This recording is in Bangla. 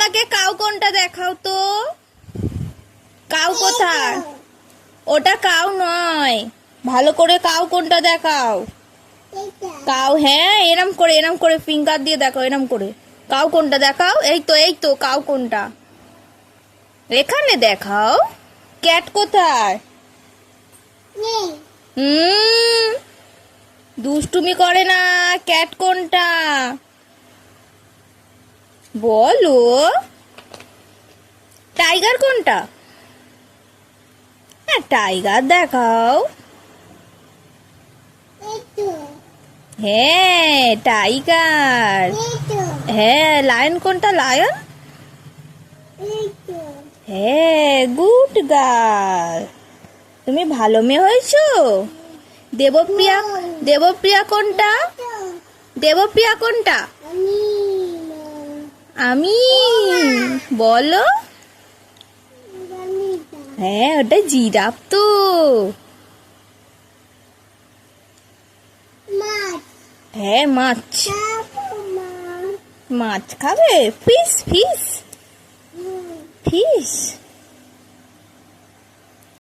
আমাকে কাউ কোনটা দেখাও তো। কাউ কোথায়? ওটা কাউ নয়, ভালো করে কাউ কোনটা দেখাও। কাউ, হ্যাঁ এরম করে ফিঙ্গার দিয়ে দেখাও, এরম করে। কাউ কোনটা দেখাও, এই তো কাউ কোনটা, এখানে দেখাও। ক্যাট কোথায়? দুষ্টুমি করে না, ক্যাট কোনটা বলো। টাইগার কোনটা? হ্যাঁ টাইগার দেখাও। হ্যাঁ টাইগার। হ্যাঁ লায়ন কোনটা? লায়ন। হ্যাঁ গুড গার্ল, তুমি ভালো মেয়ে হয়েছো। দেবপ্রিয়া, দেবপ্রিয়া কোনটা? দেবপ্রিয়া কোনটা? আমি বলো। হ্যাঁ ওটা জিরাফ তো। হ্যাঁ মাছ। মাছ খাবে? Fish fish fish.